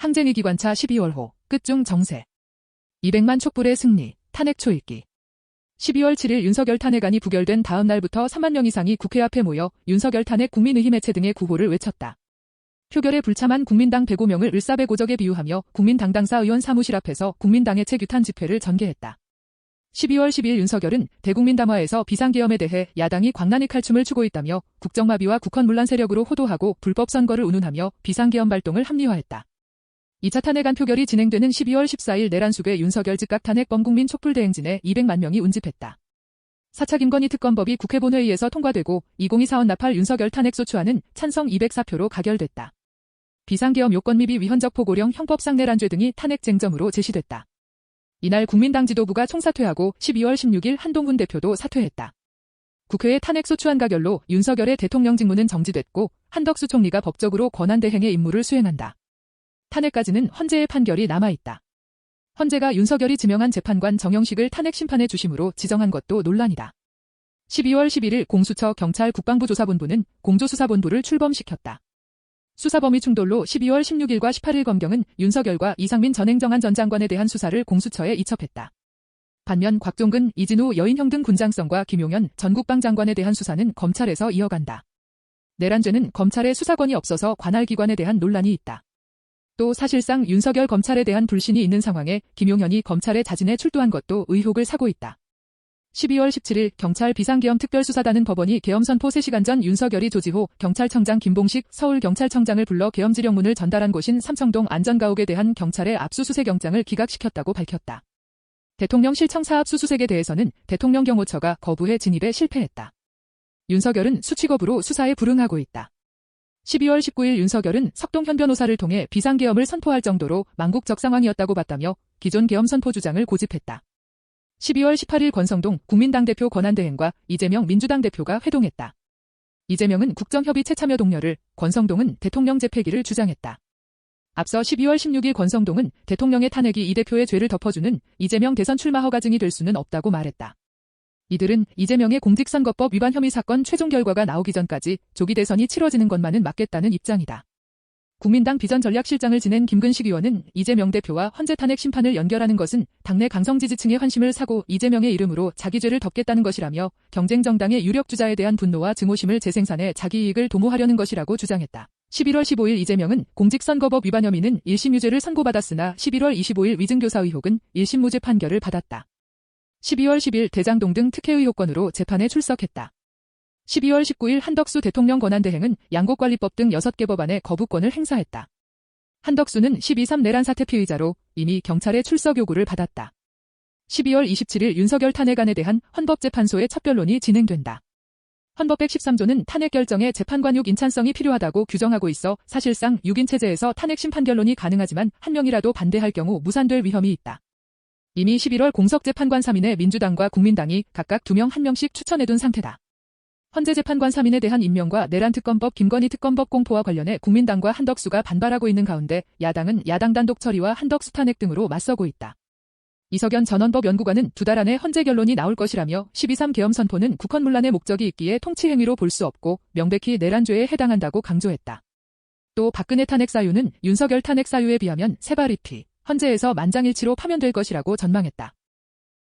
항쟁의 기관차 12월호, 끝중 정세. 200만 촛불의 승리, 탄핵 초읽기. 12월 7일 윤석열 탄핵안이 부결된 다음 날부터 3만 명 이상이 국회 앞에 모여 윤석열 탄핵 국민의힘 해체 등의 구호를 외쳤다. 표결에 불참한 국민당 105명을 을사백오적에 비유하며 국민당 당사 의원 사무실 앞에서 국민당 해체 규탄 집회를 전개했다. 12월 12일 윤석열은 대국민담화에서 비상계엄에 대해 야당이 광란의 칼춤을 추고 있다며 국정마비와 국헌문란 세력으로 호도하고 불법 선거를 운운하며 비상계엄 발동을 합리화했다. 2차 탄핵안 표결이 진행되는 12월 14일 내란숙의 윤석열 즉각 탄핵 범국민 촛불 대행진에 200만 명이 운집했다. 4차 김건희 특검법이 국회 본회의에서 통과되고 2024원 나팔 윤석열 탄핵 소추안은 찬성 204표로 가결됐다. 비상계엄 요건 미비 위헌적 포고령 형법상 내란죄 등이 탄핵 쟁점으로 제시됐다. 이날 국민당 지도부가 총사퇴하고 12월 16일 한동훈 대표도 사퇴했다. 국회의 탄핵 소추안 가결로 윤석열의 대통령 직무는 정지됐고 한덕수 총리가 법적으로 권한대행의 임무를 수행한다. 탄핵까지는 헌재의 판결이 남아있다. 헌재가 윤석열이 지명한 재판관 정영식을 탄핵 심판의 주심으로 지정한 것도 논란이다. 12월 11일 공수처 경찰 국방부 조사본부는 공조수사본부를 출범시켰다. 수사범위 충돌로 12월 16일과 18일 검경은 윤석열과 이상민 전 행정안 전 장관에 대한 수사를 공수처에 이첩했다. 반면 곽종근, 이진우, 여인형 등 군장성과 김용현 전 국방장관에 대한 수사는 검찰에서 이어간다. 내란죄는 검찰에 수사권이 없어서 관할 기관에 대한 논란이 있다. 또 사실상 윤석열 검찰에 대한 불신이 있는 상황에 김용현이 검찰에 자진해 출두한 것도 의혹을 사고 있다. 12월 17일 경찰 비상계엄 특별수사단은 법원이 계엄 선포 3시간 전 윤석열이 조지호 경찰청장 김봉식 서울경찰청장을 불러 계엄 지령문을 전달한 곳인 삼성동 안전가옥에 대한 경찰의 압수수색 영장을 기각시켰다고 밝혔다. 대통령 실청 사업 수수색에 대해서는 대통령 경호처가 거부해 진입에 실패했다. 윤석열은 수치 거부로 수사에 불응하고 있다. 12월 19일 윤석열은 석동현 변호사를 통해 비상계엄을 선포할 정도로 망국적 상황이었다고 봤다며 기존 계엄 선포 주장을 고집했다. 12월 18일 권성동 국민당 대표 권한대행과 이재명 민주당 대표가 회동했다. 이재명은 국정협의 최참여 동료를, 권성동은 대통령 재패기를 주장했다. 앞서 12월 16일 권성동은 대통령의 탄핵이 이 대표의 죄를 덮어주는 이재명 대선 출마 허가증이 될 수는 없다고 말했다. 이들은 이재명의 공직선거법 위반 혐의 사건 최종 결과가 나오기 전까지 조기 대선이 치러지는 것만은 막겠다는 입장이다. 국민당 비전전략실장을 지낸 김근식 의원은 이재명 대표와 헌재 탄핵 심판을 연결하는 것은 당내 강성 지지층의 환심을 사고 이재명의 이름으로 자기 죄를 덮겠다는 것이라며 경쟁 정당의 유력 주자에 대한 분노와 증오심을 재생산해 자기 이익을 도모하려는 것이라고 주장했다. 11월 15일 이재명은 공직선거법 위반 혐의는 1심 유죄를 선고받았으나 11월 25일 위증교사 의혹은 1심 무죄 판결을 받았다. 12월 10일 대장동 등 특혜 의혹건으로 재판에 출석했다. 12월 19일 한덕수 대통령 권한대행은 양곡관리법 등 6개 법안에 거부권을 행사했다. 한덕수는 12.3 내란 사태 피의자로 이미 경찰의 출석 요구를 받았다. 12월 27일 윤석열 탄핵안에 대한 헌법재판소의 첫 변론이 진행된다. 헌법 113조는 탄핵 결정에 재판관 6인찬성이 필요하다고 규정하고 있어 사실상 6인 체제에서 탄핵 심판 결론이 가능하지만 한 명이라도 반대할 경우 무산될 위험이 있다. 이미 11월 공석재판관 3인의 민주당과 국민당이 각각 2명 1명씩 추천해둔 상태다. 헌재 재판관 3인에 대한 임명과 내란특검법 김건희 특검법 공포와 관련해 국민당과 한덕수가 반발하고 있는 가운데 야당은 야당 단독 처리와 한덕수 탄핵 등으로 맞서고 있다. 이석연 전 헌법연구관은 2달 안에 헌재 결론이 나올 것이라며 12.3 계엄 선포는 국헌문란의 목적이 있기에 통치행위로 볼 수 없고 명백히 내란죄에 해당한다고 강조했다. 또 박근혜 탄핵 사유는 윤석열 탄핵 사유에 비하면 세발이피, 헌재에서 만장일치로 파면될 것이라고 전망했다.